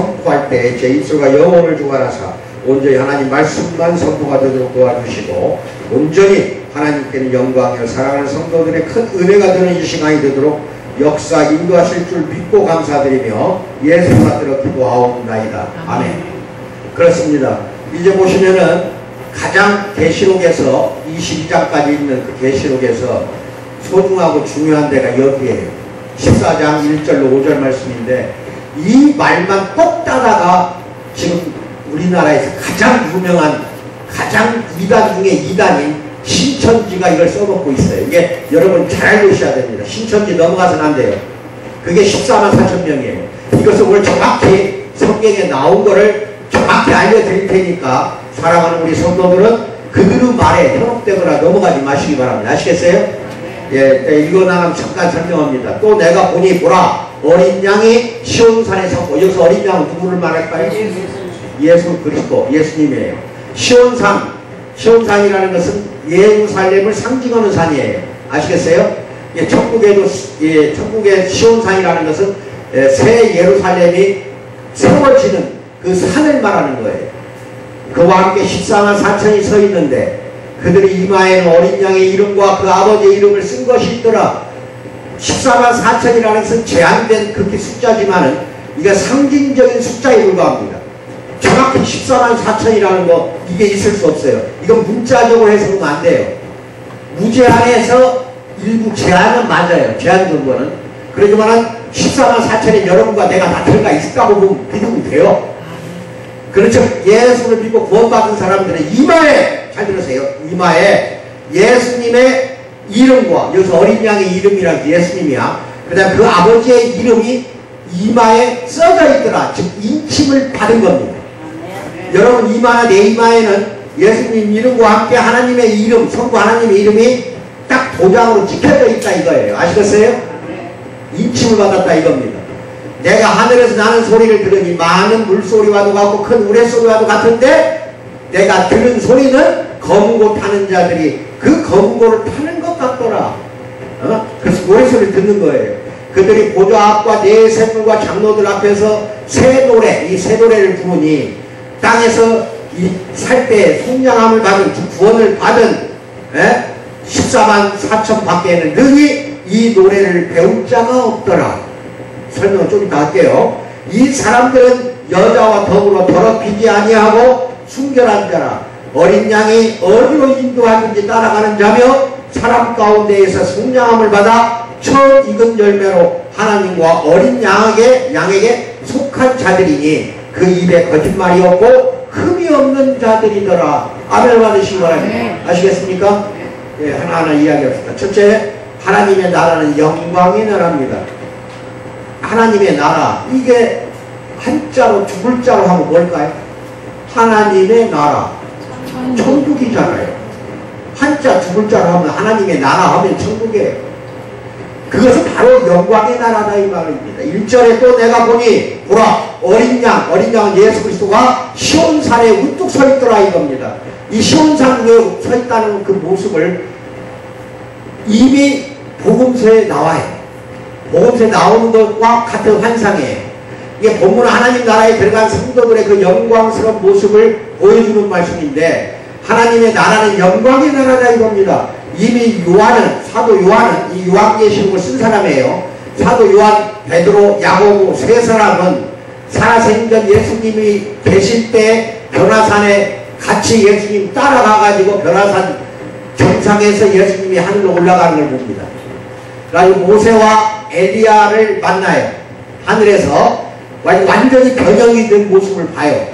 선포할 때 제 입술과 영혼을 주관하사 온전히 하나님 말씀만 선포가 되도록 도와주시고 온전히 하나님께는 영광이요 사랑하는 성도들의 큰 은혜가 되는 이 시간이 되도록 역사 인도하실 줄 믿고 감사드리며 예수 받들어 기도하옵나이다. 아멘. 그렇습니다. 이제 보시면은 가장 계시록에서 22장까지 있는 그 계시록에서 소중하고 중요한 데가 여기에요. 14장 1절로 5절 말씀인데 이 말만 꼭 따라가 지금 우리나라에서 가장 유명한 가장 2단 중에 2단인 신천지가 이걸 써놓고 있어요. 이게 여러분 잘 알고 있어야 됩니다. 신천지 넘어가서는 안 돼요. 그게 14만 4천 명이에요. 이것을 오늘 정확히 성경에 나온 거를 정확히 알려드릴 테니까 사랑하는 우리 성도들은 그들의 말에 현혹되거나 넘어가지 마시기 바랍니다. 아시겠어요? 예, 이거 나가면 잠깐 설명합니다. 또 내가 보니 보라 어린 양이 시온산에 섰고 여기서 어린 양은 누구를 말할까요? 예수 그리스도 예수님이에요. 시온산이라는 것은 예루살렘을 상징하는 산이에요. 아시겠어요? 예, 천국의 시온산이라는 것은 새 예루살렘이 세워지는 그 산을 말하는 거예요. 그와 함께 14만 4천이 서 있는데 그들의 이마에는 어린 양의 이름과 그 아버지의 이름을 쓴 것이 있더라. 14만 4천이라는 것은 제한된 그렇게 숫자지만은 이게 상징적인 숫자에 불과합니다. 정확히 14만 4천이라는 거 이게 있을 수 없어요. 이건 문자적으로 해석하면 안 돼요. 무제한에서 일부 제한은 맞아요. 제한 정도는. 그러지만은 14만 4천에 여러분과 내가 다 들어가 있을까고 보면 믿으면 돼요. 그렇죠. 예수를 믿고 구원받은 사람들은 이마에 잘 들으세요. 이마에 예수님의 이름과 여기서 어린 양의 이름이라 예수님이야. 그 다음 그 아버지의 이름이 이마에 써져 있더라. 즉 인침을 받은 겁니다. 여러분 이마나 내 이마에는 예수님 이름과 함께 하나님의 이름, 성부 하나님의 이름이 딱 도장으로 찍혀져 있다 이거예요. 아시겠어요? 인침을 받았다 이겁니다. 내가 하늘에서 나는 소리를 들으니 많은 물소리와도 같고 큰 우레소리와도 같은데 내가 들은 소리는 검은고 타는 자들이 그 검은고를 타는 것 같더라. 그래서 우레소리를 듣는 거예요. 그들이 보좌 앞과 네 생물과 장로들 앞에서 새 노래, 이 새 노래를 부르니 땅에서 이 살 때 속량함을 받은 구원을 받은 14만 4천 밖에는 능히 이 노래를 배울 자가 없더라. 설명을 좀 이따 할게요. 이 사람들은 여자와 더불어 더럽히지 아니하고 순결한 자라 어린 양이 어디로 인도하든지 따라가는 자며 사람 가운데에서 속량함을 받아 처음 익은 열매로 하나님과 어린 양에게 속한 자들이니 그 입에 거짓말이 없고 흠이 없는 자들이더라. 아멘 받으시기 바랍니다. 아시겠습니까? 예, 하나하나 이야기합시다. 첫째, 하나님의 나라는 영광의 나라입니다. 하나님의 나라, 이게 한자로 두 글자로 하면 뭘까요? 하나님의 나라, 천국이잖아요. 한자 두 글자로 하면 하나님의 나라 하면 천국이에요. 그것은 바로 영광의 나라다 이 말입니다. 1절에 또 내가 보니 보라 어린 양은 예수 그리스도가 시온산에 우뚝 서 있더라 이겁니다. 이 시온산 위에 서 있다는 그 모습을 이미 복음서에 나와요. 복음서에 나오는 것과 같은 환상이에요. 이게 본문 하나님 나라에 들어간 성도들의 그 영광스러운 모습을 보여주는 말씀인데 하나님의 나라는 영광의 나라다 이겁니다. 이미 사도 요한은 이 요한계시록을 쓴 사람이에요. 사도 요한, 베드로, 야고보 세 사람은 살아생전 예수님이 계실 때 변화산에 같이 예수님 따라가가지고 변화산 정상에서 예수님이 하늘로 올라가는 걸 봅니다. 그리고 모세와 엘리야를 만나요. 하늘에서 완전히 변형이 된 모습을 봐요.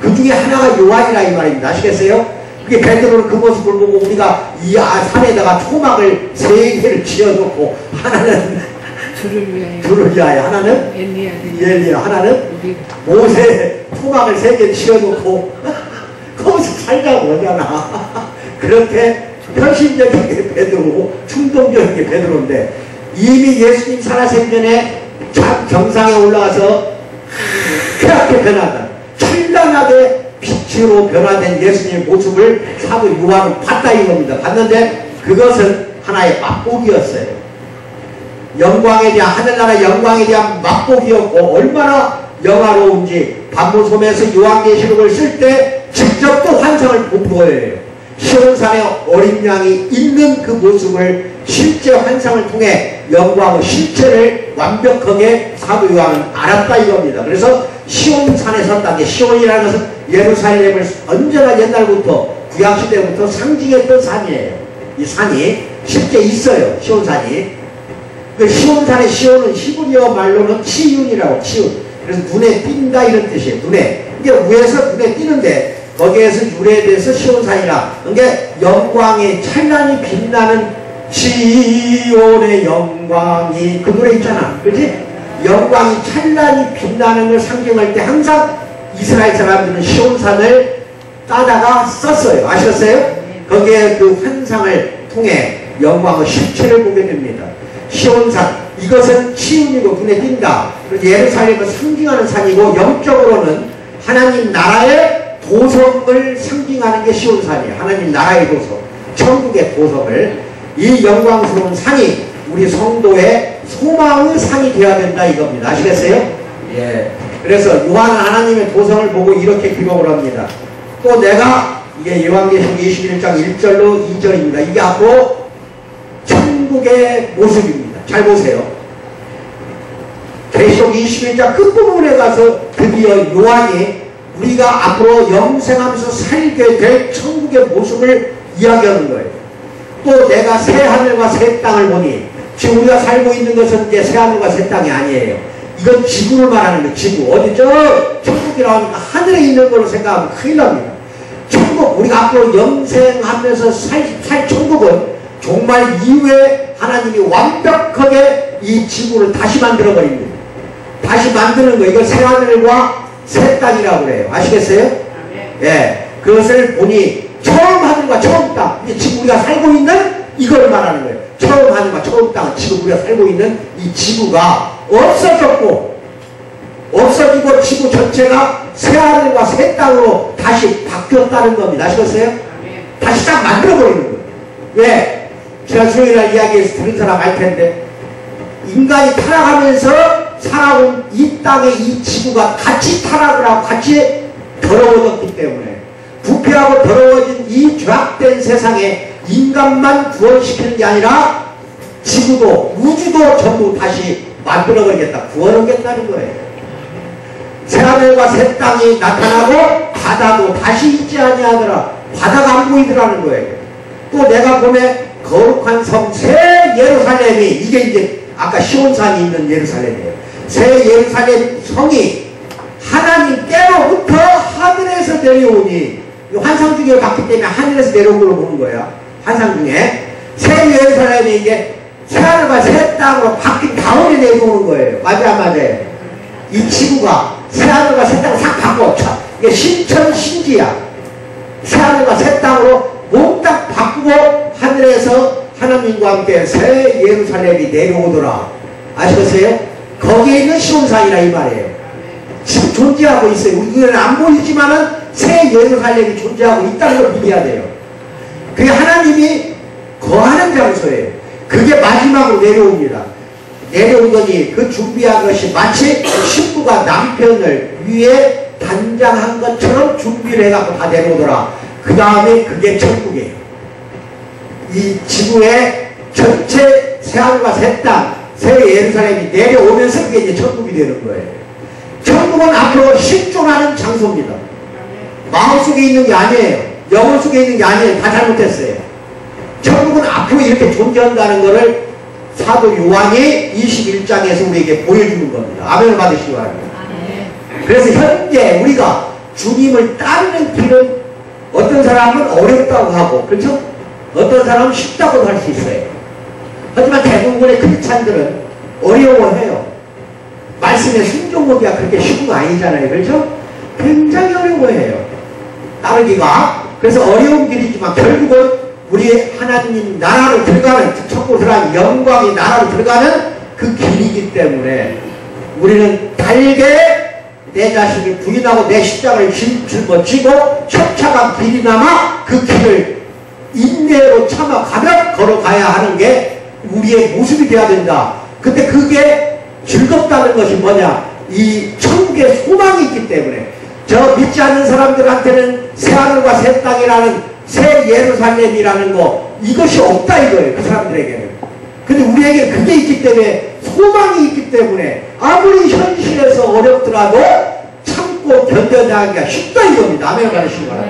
그 중에 하나가 요한이라 이 말입니다. 아시겠어요? 그게 베드로는 그 모습을 보고 우리가 이 산에다가 초막을 3개를 지어놓고 하나는 주를 위하여 하나는 엘리야 하나는 모세 초막을 3개 지어놓고 거기서 살자고 하잖아. 그렇게 현실적인 게 베드로, 충동적인 게 베드로인데 이미 예수님 살아생전에 정상에 올라가서 그렇게 변하다. 찬란하게 빛으로 변화된 예수님의 모습을 사도 요한은 봤다 이겁니다. 봤는데 그것은 하나의 맛보기였어요. 영광에 대한 하늘나라 영광에 대한 맛보기였고 얼마나 영화로운지 반모섬에서 요한계시록을 쓸 때 직접 또 환상을 본 거예요. 시온산에 어린 양이 있는 그 모습을 실제 환상을 통해 영광의 실체를 완벽하게 사도 요한은 알았다 이겁니다. 그래서 시온산에 섰다. 시온이라는 것은 예루살렘을 언제나 옛날부터 구약시대부터 상징했던 산이에요. 이 산이 실제 있어요. 시온산이. 그 시온산의 시온은 히브리어 말로는 치윤이라고 치윤. 그래서 눈에 띈다 이런 뜻이에요. 눈에. 이게 위에서 눈에 띄는데 거기에서 유래돼서 시온산이라. 그러니까 영광이 찬란히 빛나는 시온의 영광이 그 노래 있잖아. 그렇지? 영광이 찬란히 빛나는 걸 상징할 때 항상 이스라엘 사람들은 시온산을 따다가 썼어요. 아셨어요? 거기에 그 환상을 통해 영광의 실체를 보게 됩니다. 시온산, 이것은 치윤이고 눈에 띈다. 예루살렘을 상징하는 산이고 영적으로는 하나님 나라의 도성을 상징하는 게 시온산이에요. 하나님 나라의 도성, 천국의 도성을. 이 영광스러운 산이 우리 성도의 소망의 산이 되어야 된다 이겁니다. 아시겠어요? 예. 그래서 요한은 하나님의 도성을 보고 이렇게 기록을 합니다. 또 내가, 이게 요한계시록 21장 1절로 2절입니다. 이게 앞으로 천국의 모습입니다. 잘 보세요. 계시록 21장 끝부분에 가서 드디어 요한이 우리가 앞으로 영생하면서 살게 될 천국의 모습을 이야기하는 거예요. 또 내가 새 하늘과 새 땅을 보니, 지금 우리가 살고 있는 것은 이제 새 하늘과 새 땅이 아니에요. 이건 지구를 말하는 거예요. 지구. 어디 천국이라고 하니까 하늘에 있는 걸로 생각하면 큰일 납니다. 천국, 우리가 앞으로 영생하면서 살 천국은 정말 이후에 하나님이 완벽하게 이 지구를 다시 만들어버립니다. 다시 만드는 거예요. 이걸 새 하늘과 새 땅이라고 그래요. 아시겠어요? 예. 그것을 보니 처음 하늘과 처음 땅. 지금 우리가 살고 있는 이걸 말하는 거예요. 처음 하늘과 처음 땅. 지금 우리가 살고 있는 이 지구가 없어졌고, 없어지고 지구 전체가 새 하늘과 새 땅으로 다시 바뀌었다는 겁니다. 아시겠어요? 다시 딱 만들어버리는 거예요. 왜? 제가 수요일날 이야기해서 들은 사람 알 텐데, 인간이 타락하면서 살아온 이 땅의 이 지구가 같이 타락을 하고 같이 더러워졌기 때문에, 부패하고 더러워진 이 죄악된 세상에 인간만 구원시키는 게 아니라 지구도 우주도 전부 다시 만들어버리겠다, 구원하겠다는 거예요. 새하늘과 새 땅이 나타나고 바다도 다시 있지 아니하더라. 바다가 안 보이더라는 거예요. 또 내가 보면 거룩한 성 새 예루살렘이, 이게 이제 아까 시온산이 있는 예루살렘이에요. 새 예루살렘 성이 하나님께로부터 하늘에서 내려오니, 환상 중에 봤기 때문에 하늘에서 내려온 걸로 보는 거야. 환상 중에 새 예루살렘이 이게 새하늘과 새 땅으로 바뀐 다음에 내려오는 거예요. 맞아 안 맞아요? 이 지구가 새하늘과 새 땅을 싹 바꿔. 이게 신천신지야. 새하늘과 새 땅으로 몽땅 바꾸고 하늘에서 하나님과 함께 새 예루살렘이 내려오더라. 아시겠어요? 거기에 있는 시온산이라 이 말이에요. 지금 존재하고 있어요. 우리는 안 보이지만은 새 예루살렘이 존재하고 있다는 걸 믿어야 돼요. 그게 하나님이 거하는 장소예요. 그게 마지막으로 내려옵니다. 내려오더니 그 준비한 것이 마치 신부가 남편을 위에 단장한 것처럼 준비를 해갖고 다 내려오더라. 그 다음에 그게 천국이에요. 이 지구의 전체 새하늘과 새 땅, 새 예루살렘이 내려오면서 그게 이제 천국이 되는 거예요. 천국은 앞으로 실존하는 장소입니다. 마음속에 있는 게 아니에요. 영혼 속에 있는 게 아니에요. 다 잘못했어요. 천국은 앞으로 이렇게 존재한다는 것을 사도 요한이 21장에서 우리에게 보여주는 겁니다. 아멘을 받으시기 바랍니다. 그래서 현재 우리가 주님을 따르는 길은 어떤 사람은 어렵다고 하고, 그렇죠? 어떤 사람은 쉽다고 할 수 있어요. 하지만 대부분의 크리스찬들은 어려워해요. 말씀에 순종하기가 그렇게 쉬운 거 아니잖아요. 그렇죠? 굉장히 어려워해요. 따르기가. 그래서 어려운 길이지만 결국은 우리 하나님 나라로 들어가는, 천국 들어가는 영광의 나라로 들어가는 그 길이기 때문에 우리는 달게 내 자신을 부인하고 내 십자가를 짊어지고 첩차간 길이나마 그 길을 인내로 참아가며 걸어가야 하는 게 우리의 모습이 되어야 된다. 근데 그게 즐겁다는 것이 뭐냐? 이 천국의 소망이 있기 때문에 저 믿지 않는 사람들한테는 새하늘과 새 땅이라는 새 예루살렘이라는 거 이것이 없다 이거예요. 그 사람들에게는. 근데 우리에게 그게 있기 때문에 소망이 있기 때문에 아무리 현실에서 어렵더라도 참고 견뎌나가기가 쉽다 이겁니다. 아멘 가르치는 거라.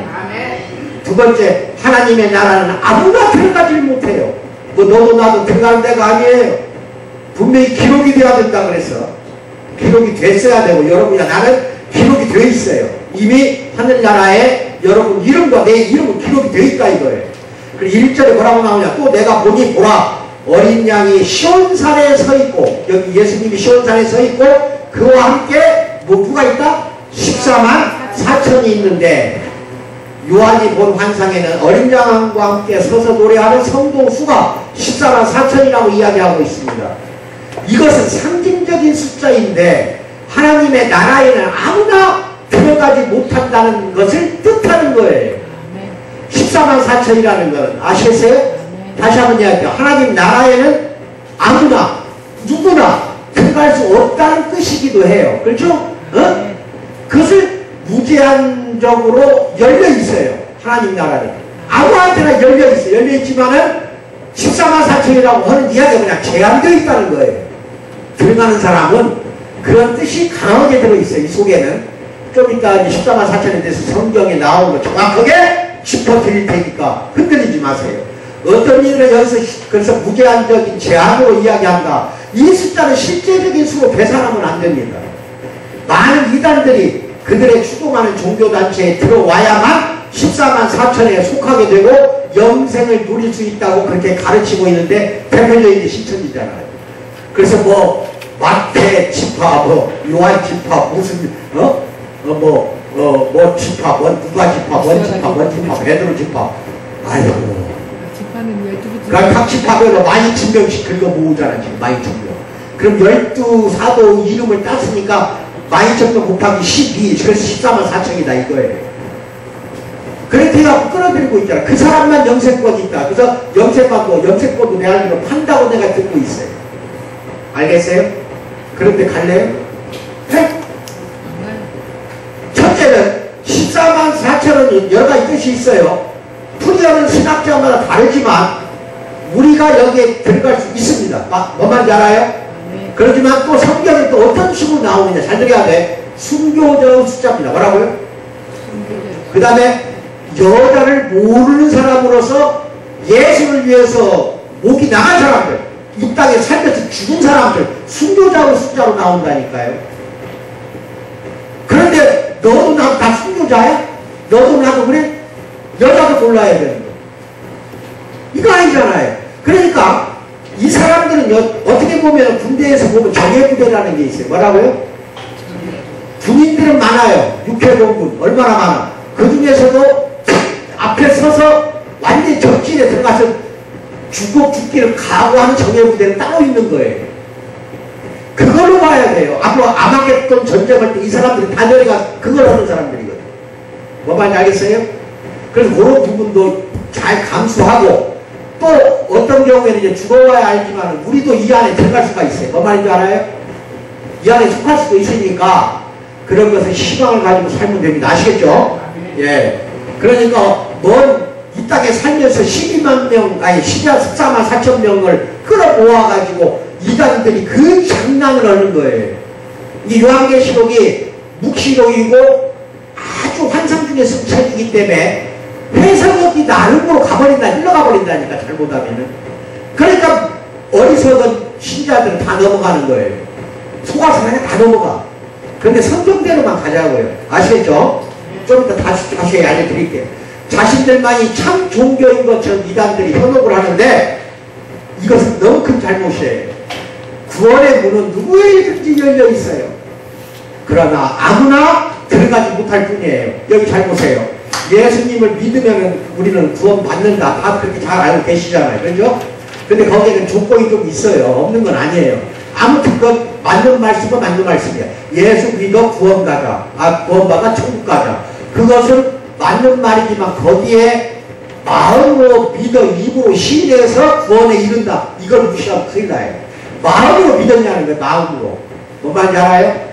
두 번째, 하나님의 나라는 아무나 들어가질 못해요. 뭐 너도 나도 들어가는 데가 아니에요. 분명히 기록이 되어야 된다 그랬어. 기록이 됐어야 되고 여러분이나 나는 기록이 되어 있어요. 이미 하늘나라에 여러분 이름과 내 이름은 기록이 되어 있다 이거예요. 그리고 1절에 뭐라고 나오냐? 또 내가 보니 보라 어린 양이 시온산에 서 있고, 여기 예수님이 시온산에 서 있고 그와 함께 뭐 누가 있다? 14만 4천이 있는데 요한이 본 환상에는 어린 양과 함께 서서 노래하는 성도 수가 14만 4천이라고 이야기하고 있습니다. 이것은 상징적인 숫자인데 하나님의 나라에는 아무나 들어가지 못한다는 것을 뜻하는 거예요. 14만 4천이라는 것은 아시겠어요? 다시 한번 이야기해요. 하나님 나라에는 아무나 누구나 들어갈 수 없다는 뜻이기도 해요. 그렇죠? 그것을 무제한적으로 열려 있어요. 하나님 나라는 아무한테나 열려 있어요. 열려 있지만은 14만 4천이라고 하는 이야기가 그냥 제한되어 있다는 거예요. 들어가는 사람은 그런 뜻이 강하게 들어있어요. 이 속에는 좀 이따 14만 4천에 대해서 성경에 나오는 거 정확하게 짚어드릴 테니까 흔들리지 마세요. 어떤 일을 여기서 그래서 무제한적인 제한으로 이야기한다. 이 숫자는 실제적인 수로 계산하면 안 됩니다. 많은 이단들이 그들의 추동하는 종교단체에 들어와야만 14만 4천에 속하게 되고 영생을 누릴 수 있다고 그렇게 가르치고 있는데 대표적인 신천지잖아요. 그래서 뭐 마태 지파, 뭐 요한 지파, 무슨 뭐 지파, 누가 지파, 뭔 지파, 베드로 지파. 아이고. 그러니까 각 지파별로 12,000명씩 긁어 모으잖아 지금 12,000명. 그럼 12사도 이름을 땄으니까 12,000명 곱하기 12, 그래서 14만 4천이다 이거예요. 그렇게 해갖고 끌어들이고 있잖아. 그 사람만 영생권이 있다. 그래서 영생권도 내 알기로 판다고 내가 듣고 있어요. 알겠어요? 그런데 갈래요? 네? 첫째는 14만 4천은 여러 가지 뜻이 있어요. 풀이하는 신학자마다 다르지만 우리가 여기에 들어갈 수 있습니다. 뭔 말인지 알아요? 그렇지만 또 성경에 또 어떤 식으로 나오느냐 잘 들어야 돼. 순교적 숫자입니다. 뭐라고요? 그 다음에 여자를 모르는 사람으로서 예수를 위해서 목이 나간 사람들, 이 땅에 살면서 죽은 사람들 순교자로 숫자로 나온다니까요. 그런데 너도 나도 다 순교자야? 너도 나도 그래? 여자도 골라야 되는 거. 이거 아니잖아요. 그러니까 이 사람들은 어떻게 보면 군대에서 보면 정예부대라는 게 있어요. 뭐라고요? 군인들은 많아요. 육해공군 얼마나 많아. 그 중에서도 앞에 서서 완전히 적진에 들어가서 죽기를 각오하는 정예부대는 따로 있는 거예요. 그걸로 봐야 돼요. 앞으로 아마겟돈 전쟁할 때 이 사람들이 다 내려가 그걸 하는 사람들이거든요. 뭐 말인지 알겠어요? 그래서 그런 부분도 잘 감수하고 또 어떤 경우에는 이제 죽어와야 알지만 우리도 이 안에 들어갈 수가 있어요. 뭐 말인지 알아요? 이 안에 속할 수도 있으니까 그런 것을 희망을 가지고 살면 됩니다. 아시겠죠? 예. 그러니까 이 땅에 살면서 12만 명, 아니 14만 4천 명을 끌어모아가지고 이단들이 그 장난을 하는 거예요. 이 요한계시록이 묵시록이고 아주 환상 중에 승천이기 때문에 해석이 나름으로 흘러가 버린다니까 잘못하면은. 그러니까 어리석은 신자들은 다 넘어가는 거예요. 속아서 그냥 다 넘어가. 그런데 성경대로만 가자고요. 아시겠죠? 좀 이따 다시 알려드릴게요. 자신들만이 참 종교인 것처럼 이단들이 현혹을 하는데 이것은 너무 큰 잘못이에요. 구원의 문은 누구에게든지 열려 있어요. 그러나 아무나 들어가지 못할 뿐이에요. 여기 잘 보세요. 예수님을 믿으면 우리는 구원 받는다. 다 그렇게 잘 알고 계시잖아요. 그렇죠? 근데 거기에는 조건이 좀 있어요. 없는 건 아니에요. 아무튼 그 맞는 말씀은 맞는 말씀이에요. 예수 믿어 구원 가자. 구원받아 천국 가자. 그것은 맞는 말이지만 거기에 마음으로 믿어 입으로 신뢰해서 구원에 이른다. 이걸 무시하면 큰일 나요. 마음으로 믿었냐는 거예요. 마음으로. 뭔 말인지 알아요?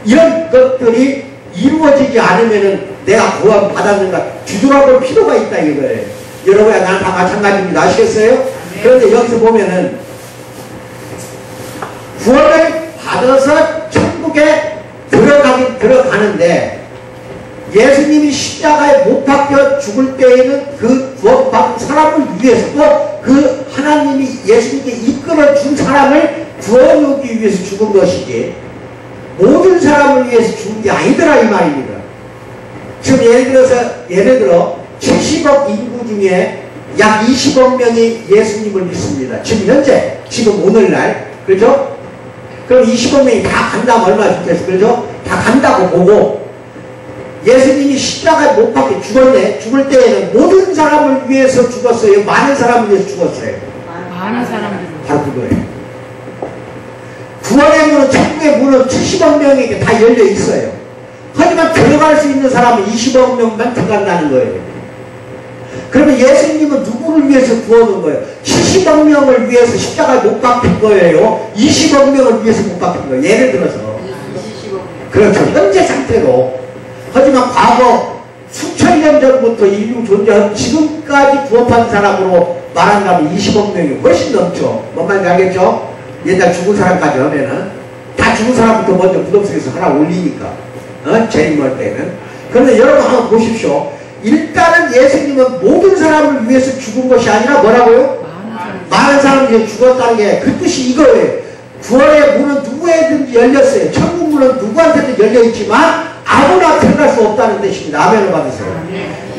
이런 것들이 이루어지지 않으면은 내가 구원 받았는가 뒤돌아볼 필요가 있다 이거예요. 여러분야 나는 다 마찬가지입니다. 아시겠어요? 그런데 여기서 보면은 구원을 받아서 천국에 들어가는데 예수님이 십자가에 못 박혀 죽을 때에는 그 구원받은 사람을 위해서 또 그 하나님이 예수님께 이끌어 준 사람을 구원하기 위해서 죽은 것이지 모든 사람을 위해서 죽은 게 아니더라 이 말입니다. 지금 예를 들어 70억 인구 중에 약 20억 명이 예수님을 믿습니다. 지금 오늘날 그렇죠? 그럼 20억 명이 다 간다면 얼마나 좋겠어, 그렇죠? 다 간다고 보고 예수님이 십자가에 못 박혀 죽었네. 죽을 때에는 모든 사람을 위해서 죽었어요. 많은 사람을 위해서 죽었어요. 많은 사람들. 바로 그거예요. 구원의 문은 천국의 문은 70억 명에게 다 열려 있어요. 하지만 들어갈 수 있는 사람은 20억 명만 들어간다는 거예요. 그러면 예수님은 누구를 위해서 구원한 거예요? 70억 명을 위해서 십자가에 못 박힌 거예요? 20억 명을 위해서 못 박힌 거예요? 예를 들어서. 20억. 그렇죠. 현재 상태로. 하지만 과거 수천 년 전부터 인류 존재한 지금까지 구원받은 사람으로 말한다면 20억 명이 훨씬 넘죠. 뭔 말인지 알겠죠? 옛날 죽은 사람까지 하면은 다 죽은 사람부터 먼저 무덤 속에서 하나 올리니까 재림할 때는. 그런데 여러분 한번 보십시오. 일단은 예수님은 모든 사람을 위해서 죽은 것이 아니라 뭐라고요? 많은 사람을 위해서 죽었다는 게 그 뜻이 이거예요. 구원의 문은 누구에든지 열렸어요. 천국 문은 누구한테든 열려있지만 아무나 들어갈 수 없다는 뜻입니다. 아멘을 받으세요.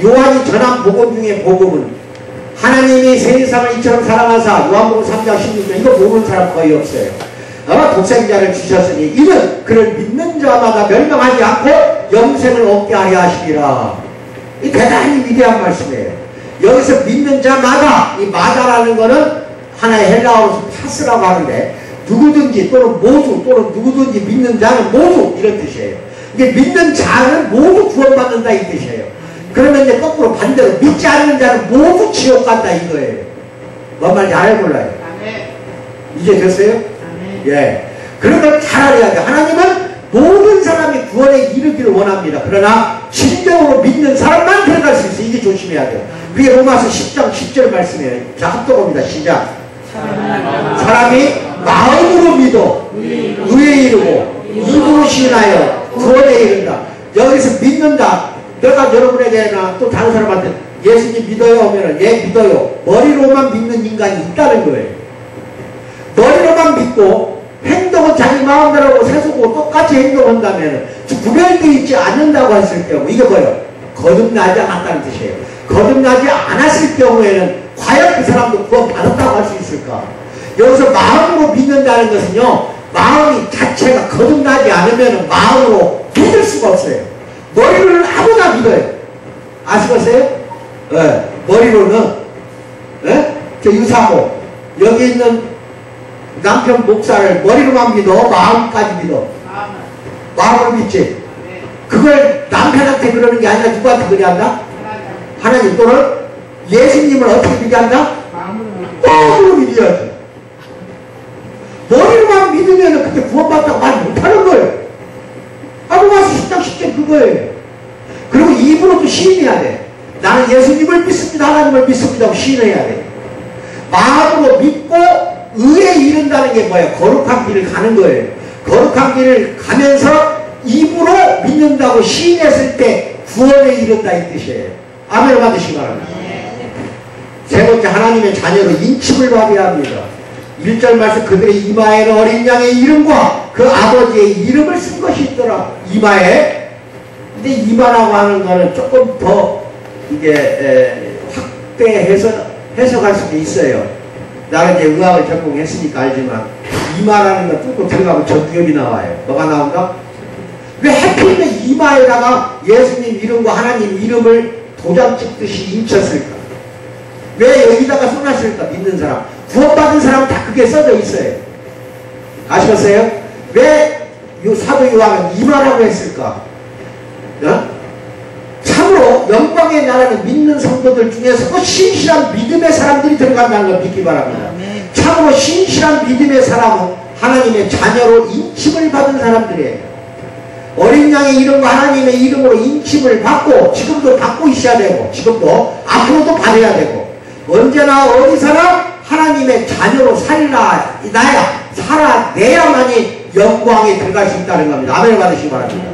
요한이 전한 복음 중에 복음은 하나님이 세상을 이처럼 사랑하사 요한복음 3장 16절 이거 모르는 사람 거의 없어요. 독생자를 주셨으니 이는 그를 믿는 자마다 멸망하지 않고 영생을 얻게 하려 하시리라. 이 대단히 위대한 말씀이에요. 여기서 믿는 자마다, 이 마다라는 거는 하나의 헬라어로서 파스라고 하는데 누구든지 또는 모두 또는 누구든지 믿는 자는 모두 이런 뜻이에요. 이게 믿는 자는 모두 구원받는다 이 뜻이에요. 그러면 이제 거꾸로 반대로 믿지 않는 자는 모두 지옥 간다 이거예요. 뭔 말인지 알아요 몰라요? 이제 됐어요? 예. 그러면 잘 알아야 돼. 하나님은 모든 사람이 구원에 이르기를 원합니다. 그러나 진정으로 믿는 사람만 들어갈 수 있어요. 이게 조심해야 돼요. 그게 로마서 10장 10절 말씀이에요. 자, 합독합니다. 시작. 사람이 마음으로 믿어 의에 이르고 입으로 시인하여 구원에 이른다. 여기서 믿는다. 내가 여러분에게나 또 다른 사람한테 예수님 믿어요 하면은 예 믿어요. 머리로만 믿는 인간이 있다는 거예요. 머리로만 믿고 행동은 자기 마음대로 세수고 똑같이 행동한다면 구별되어 있지 않는다고 했을 경우 이게 뭐예요? 거듭나지 않았다는 뜻이에요. 거듭나지 않았을 경우에는 과연 그 사람도 구원 받았다고 할 수 있을까? 여기서 마음으로 믿는다는 것은요, 마음이 자체가 거듭나지 않으면 마음으로 믿을 수가 없어요. 머리로는 아무나 믿어요. 아시겠어요? 네. 머리로는 네? 저 유사모 여기 있는 남편 목사를 머리로만 믿어? 마음까지 믿어? 마음으로 믿지? 그걸 남편한테 그러는 게 아니라 누구한테 그래한다? 하나님 또는 예수님을 어떻게 믿어한다? 마음으로 믿어야지. 머리로만 믿으면 그때 구원받다고 말 못하는 거예요. 로마서 10장 10절 그거예요. 그리고 입으로도 시인해야 돼. 나는 예수님을 믿습니다. 하나님을 믿습니다. 시인해야 돼. 마음으로 믿고 의에 이른다는 게 뭐예요? 거룩한 길을 가는 거예요. 거룩한 길을 가면서 입으로 믿는다고 시인했을 때 구원에 이른다 이 뜻이에요. 아멘을 받으시기 바랍니다. 세 번째, 하나님의 자녀로 인침을 받아야 합니다. 1절 말씀, 그들의 이마에는 어린 양의 이름과 그 아버지의 이름을 쓴 것이 있더라. 이마에. 근데 이마라고 하는 거는 조금 더 이게 확대해서 해석할 수도 있어요. 나는 이제 의학을 전공했으니까 알지만 이마라는 거 뚫고 들어가면 전두엽이 나와요. 뭐가 나온다? 왜 하필이면 이마에다가 예수님 이름과 하나님 이름을 도장 찍듯이 인쳤을까? 왜 여기다가 써놨을까? 믿는 사람. 구원받은 사람은 다 그게 써져 있어요. 아시겠어요? 왜 사도 요한은 이마라고 했을까? 참으로 영광의 나라는 믿는 성도들 중에서 신실한 믿음의 사람들이 들어간다는 걸 믿기 바랍니다. 참으로 신실한 믿음의 사람은 하나님의 자녀로 인침을 받은 사람들이에요. 어린 양의 이름과 하나님의 이름으로 인침을 받고 지금도 받고 있어야 되고 지금도 앞으로도 받아야 되고 언제나 어디서나 하나님의 자녀로 살아내야만이 영광에 들어갈 수 있다는 겁니다. 아멘을 받으시기 바랍니다.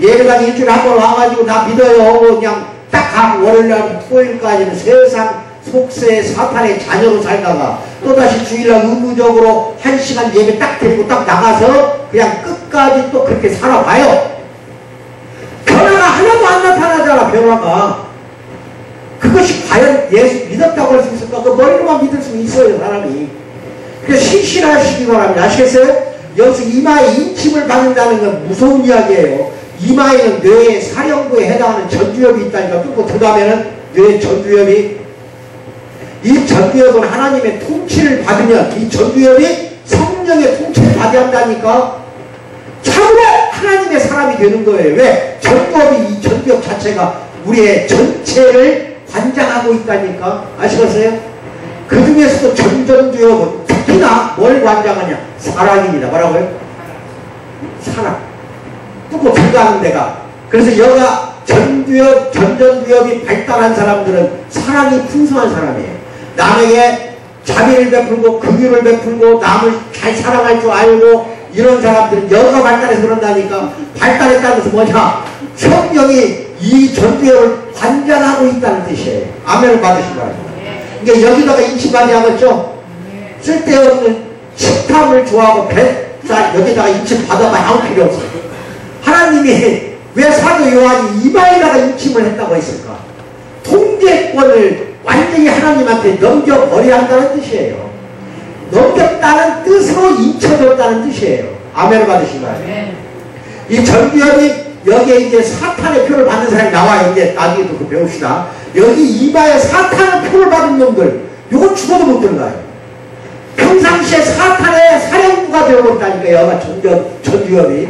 예배당 일주일에 한 번 와가지고 나 믿어요 그냥 딱 가고 월요일날 토요일까지는 세상 속세의 사탄의 자녀로 살다가 또다시 주일날 의무적으로 1시간 예배 딱 드리고 딱 나가서 그냥 끝까지 또 그렇게 살아봐요. 변화가 하나도 안 나타나잖아. 변화가. 그것이 과연 예수 믿었다고 할 수 있을까? 그 머리로만 믿을 수 있어요 사람이. 그래서 신실하시기 바랍니다. 아시겠어요? 여기서 이마에 인침을 받는다는 건 무서운 이야기예요. 이마에는 뇌의 사령부에 해당하는 전두엽이 있다니까. 뚫고 들어가면은 뇌의 전두엽이, 이 전두엽은 하나님의 통치를 받으면 이 전두엽이 성령의 통치를 받아야 한다니까. 참으로 하나님의 사람이 되는 거예요. 왜? 전두엽이, 이 전두엽 자체가 우리의 전체를 관장하고 있다니까. 아시겠어요? 그 중에서도 전두엽은 특히나 뭘 관장하냐? 사랑입니다. 뭐라고요? 사랑. 뚫고 들어가는 데가. 그래서 여가 전두엽이 발달한 사람들은 사랑이 풍성한 사람이에요. 남에게 자비를 베풀고 긍휼을 베풀고 남을 잘 사랑할 줄 알고 이런 사람들은 여가 발달해서 그런다니까. 발달했다는 것은 뭐냐? 성령이 이 전두엽을 관장하고 있다는 뜻이에요. 아멘을 받으시기 바랍니다. 그러니까 여기다가 인침받아야겠죠? 쓸데없는 식탐을 좋아하고 여기다가 인침 받아봐야 아무 필요 없어요. 하나님이 왜 사도 요한이 이마에다가 인침을 했다고 했을까? 통제권을 완전히 하나님한테 넘겨버려야 한다는 뜻이에요. 넘겼다는 뜻으로 인쳐줬다는 뜻이에요. 아멘을 받으시기 바랍니다. 이 전두엽이 여기에 이제 사탄의 표를 받는 사람이 나와요. 이제 나중에도 그 배웁시다. 여기 이마에 사탄의 표를 받은 놈들, 요건 죽어도 못 들어가요. 평상시에 사탄의 사령부가 되어버렸다니까요. 여가 전두엽이.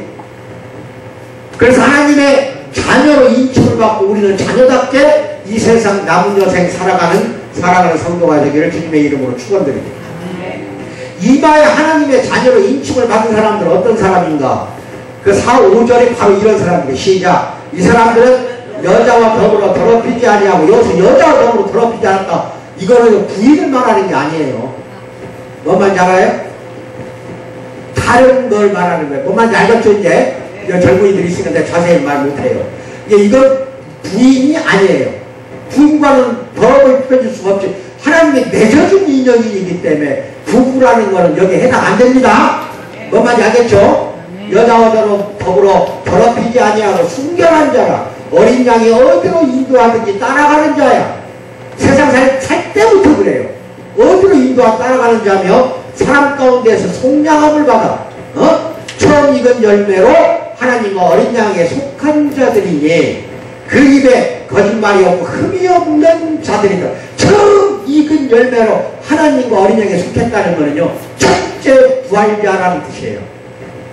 그래서 하나님의 자녀로 인침을 받고 우리는 자녀답게 이 세상 남은 여생 살아가는 성도가 되기를 주님의 이름으로 축원드립니다. 이마에 하나님의 자녀로 인침을 받은 사람들은 어떤 사람인가? 그 4, 5절이 바로 이런 사람들이에요. 시작. 이 사람들은 여자와 더불어 더럽히지 아니하고, 여기서 여자와 더불어 더럽히지 않았다. 이거는 부인을 말하는 게 아니에요. 뭔 말인지 알아요? 다른 걸 말하는 거예요. 뭔 말인지 알겠죠 이제? 젊은이들이 있으니까 내가 자세히 말 못해요. 이건 부인이 아니에요. 부인과는 더럽을 펴줄 수가 없지. 하나님이 맺어준 인연이기 때문에 부부라는 거는 여기에 해당 안 됩니다. 뭔 말인지 알겠죠? 여자와 더불어 더럽히지 아니하고 순결한 자라. 어린 양이 어디로 인도하든지 따라가는 자야. 세상 살 때부터 그래요. 어디로 따라가는 자며 사람 가운데서 속량함을 받아 처음 익은 열매로 하나님과 어린 양에게 속한 자들이니 그 입에 거짓말이 없고 흠이 없는 자들이다. 처음 익은 열매로 하나님과 어린 양에게 속했다는 것은요, 첫째 부활자라는 뜻이에요.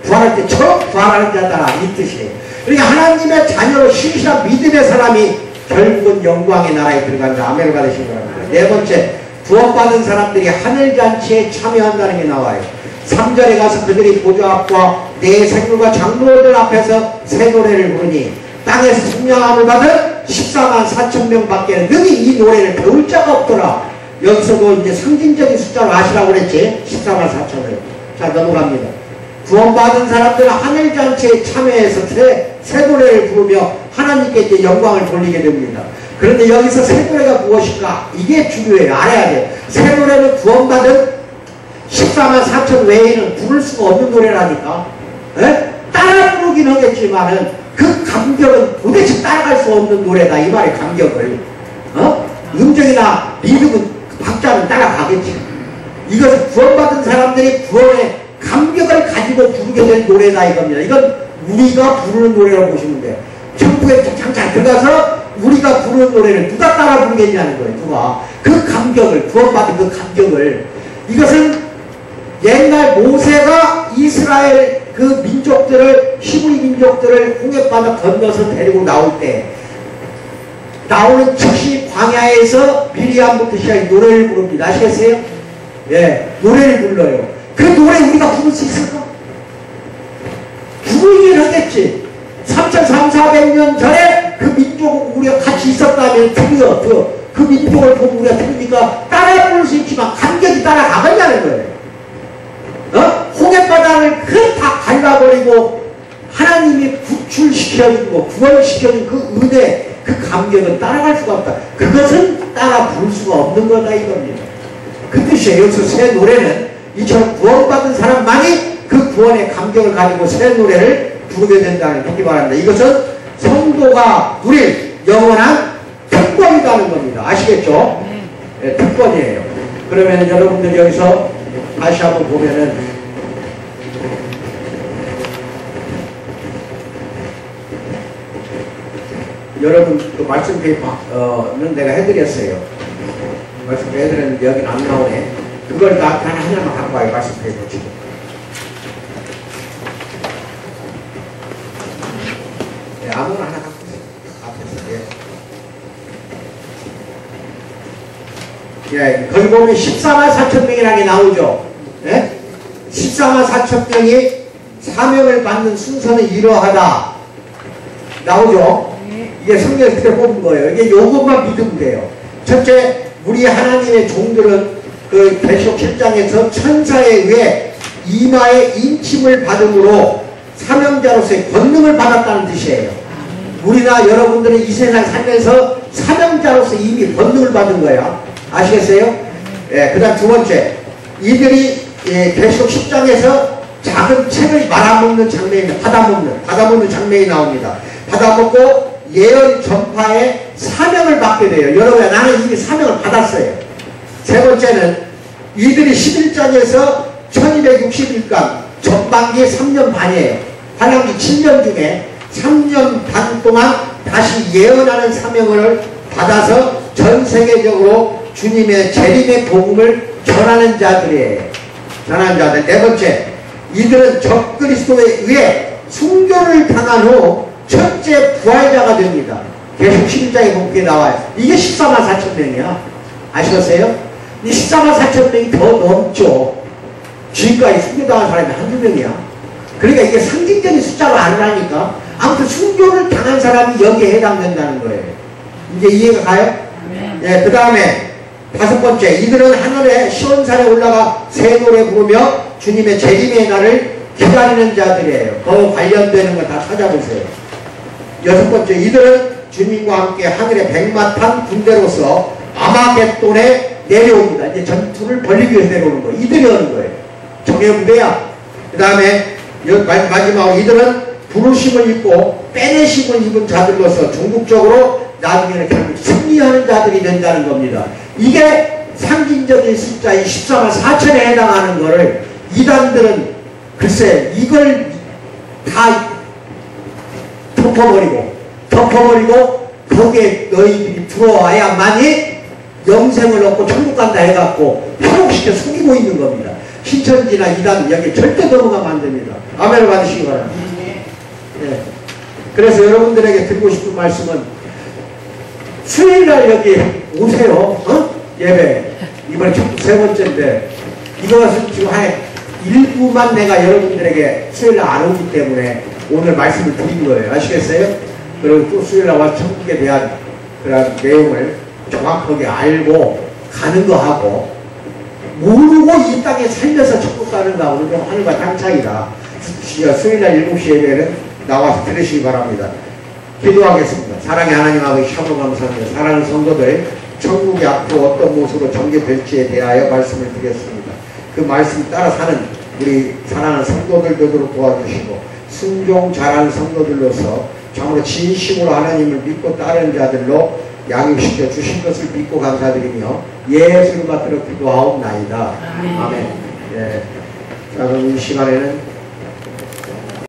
부활할 때 처음 부활하는 자다, 이 뜻이에요. 그러니까 하나님의 자녀로 신실한 믿음의 사람이 결국은 영광의 나라에 들어간다. 아멘을 받으시기 바랍니다. 네 번째, 구원받은 사람들이 하늘잔치에 참여한다는 게 나와요. 3절에 가서 그들이 보좌 앞과 내 생물과 장로들 앞에서 새 노래를 부르니 땅에서 승량함을 받은 14만 4천 명 밖에 능히 이 노래를 배울 자가 없더라. 여기서도 이제 상징적인 숫자로 아시라고 그랬지. 14만 4천을. 자, 넘어갑니다. 구원받은 사람들은 하늘잔치에 참여해서 새 노래를 부르며 하나님께 이제 영광을 돌리게 됩니다. 그런데 여기서 새 노래가 무엇인가? 이게 중요해요. 알아야 돼요. 새 노래는 구원받은 14만 4천 외에는 부를 수가 없는 노래라니까. 에? 따라 부르긴 하겠지만은 그 감격은 도대체 따라갈 수 없는 노래다. 이 말의 감격을. 음정이나 리듬은 박자는 따라가겠지. 이것은 구원받은 사람들이 구원의 감격을 가지고 부르게 된 노래다 이겁니다. 이건 우리가 부르는 노래라고 보시면 돼요. 천국에 잠깐 들어가서 우리가 부르는 노래를 누가 따라 부르겠냐는 거예요. 누가. 그 감격을, 구원받은 그 감격을. 이것은 옛날 모세가 이스라엘 그 민족들을, 히브리 민족들을 홍해바다 건너서 데리고 나올 때 나오는 즉시 광야에서 미리암부터 시작해 노래를 부릅니다. 아시겠어요? 예, 노래를 불러요. 그 노래 우리가 부를 수 있을까? 부르긴 하겠지. 3,400년 전에 그 민족 우리가 같이 있었다면 그 민족을 보고 우리가 들으니까 따라 부를 수 있지만 감격이 따라가겠냐는 거예요. 홍해바다를 다 갈라버리고 하나님이 구출시켜주고 구원시켜준 그 은혜, 그 감격은 따라갈 수가 없다. 그것은 따라 부를 수가 없는 거다 이겁니다. 그 뜻이에요. 여기서 새 노래는 이처럼 구원받은 사람만이 그 구원의 감격을 가지고 새 노래를 부르게 된다는 얘기 말합니다. 이것은 성도가 누릴 영원한 특권이라는 겁니다. 아시겠죠? 네, 특권이에요. 그러면 여러분들 여기서 다시 한번 보면은 여러분 그 말씀 페이퍼는 내가 해드렸어요. 말씀 해드렸는데 여기는 안 나오네. 그걸 나한테 하나만 갖고 와요. 말씀 페이퍼 지금. 네, 아무나 하나 갖고 오세요. 앞에서. 예, 거기 보면 14만 4천 명이라는 게 나오죠. 예? 14만 4천 명이 사명을 받는 순서는 이러하다. 나오죠? 이게 성경에서 그때 뽑은 거예요. 이게 요것만 믿으면 돼요. 첫째, 우리 하나님의 종들은 그 계시록 7장에서 천사에 의해 이마에 인침을 받음으로 사명자로서의 권능을 받았다는 뜻이에요. 우리나 여러분들은 이 세상 살면서 사명자로서 이미 권능을 받은 거야. 아시겠어요? 예, 그 다음 두 번째, 이들이 계시록 10장에서 작은 책을 말아먹는 장면이 받아먹는 장면이 나옵니다. 받아먹고 예언 전파에 사명을 받게 돼요. 여러분, 나는 이미 사명을 받았어요. 세 번째는 이들이 11장에서 1260일간 전반기에 3년 반이에요. 환양기 7년 중에 3년 반 동안 다시 예언하는 사명을 받아서 전 세계적으로 주님의 재림의 복음을 전하는 자들이에요. 전하는 자들. 네 번째, 이들은 적그리스도에 의해 순교를 당한 후 첫째 부활자가 됩니다. 계속 11장에 보면 그게 나와요. 이게 14만 4천 명이야. 아시겠어요? 이 14만 4천 명이 더 넘죠. 지금까지 순교당한 사람이 한두 명이야. 그러니까 이게 상징적인 숫자로 아니라니까. 아무튼 순교를 당한 사람이 여기에 해당된다는 거예요. 이제 이해가 가요? 네, 그 다음에 다섯 번째, 이들은 하늘에 시온산에 올라가 새 노래 부르며 주님의 재림의 날을 기다리는 자들이에요. 그 관련되는 거 다 찾아보세요. 여섯 번째, 이들은 주님과 함께 하늘의 백마탄 군대로서 아마겟돈에 내려옵니다. 이제 전투를 벌리기 위해서 내려오는 거예요. 이들이 오는 거예요. 정예 부대야. 그 다음에 마지막으로 이들은 부르심을 입고 빼내심을 입은 자들로서 궁극적으로 나중에는 결국 승리하는 자들이 된다는 겁니다. 이게 상징적인 숫자인 14만 4천에 해당하는 거를 이단들은 글쎄 이걸 다 덮어버리고 거기에 너희들이 들어와야만이 영생을 얻고 천국 간다 해갖고 현혹시켜 속이고 있는 겁니다. 신천지나 이단 여기 절대 넘어가면 안 됩니다. 아멘을 받으시기 바랍니다. 네. 그래서 여러분들에게 드리고 싶은 말씀은 수요일날 여기 오세요. 예배 이번에 세 번째인데 이것은 지금 한 일부만 내가 여러분들에게 수요일날 안 오기 때문에 오늘 말씀을 드린 거예요. 아시겠어요? 그리고 또 수요일날 와서 천국에 대한 그런 내용을 정확하게 알고 가는 거 하고 모르고 이 땅에 살면서 천국 가는 거하고는 좀 하늘과 땅 차이다. 수요일날 7시 예배는 나와서 들으시기 바랍니다. 기도하겠습니다. 사랑의 하나님 아버지 참으로 감사합니다. 사랑하는 성도들 천국이 앞으로 어떤 모습으로 전개될지에 대하여 말씀을 드렸습니다. 그 말씀 따라 사는 우리 사랑하는 성도들도 도와주시고 순종 잘하는 성도들로서 참으로 진심으로 하나님을 믿고 따르는 자들로 양육시켜 주신 것을 믿고 감사드리며 예수를 받들어 기도하옵나이다. 아멘. 예. 자, 그럼 이 시간에는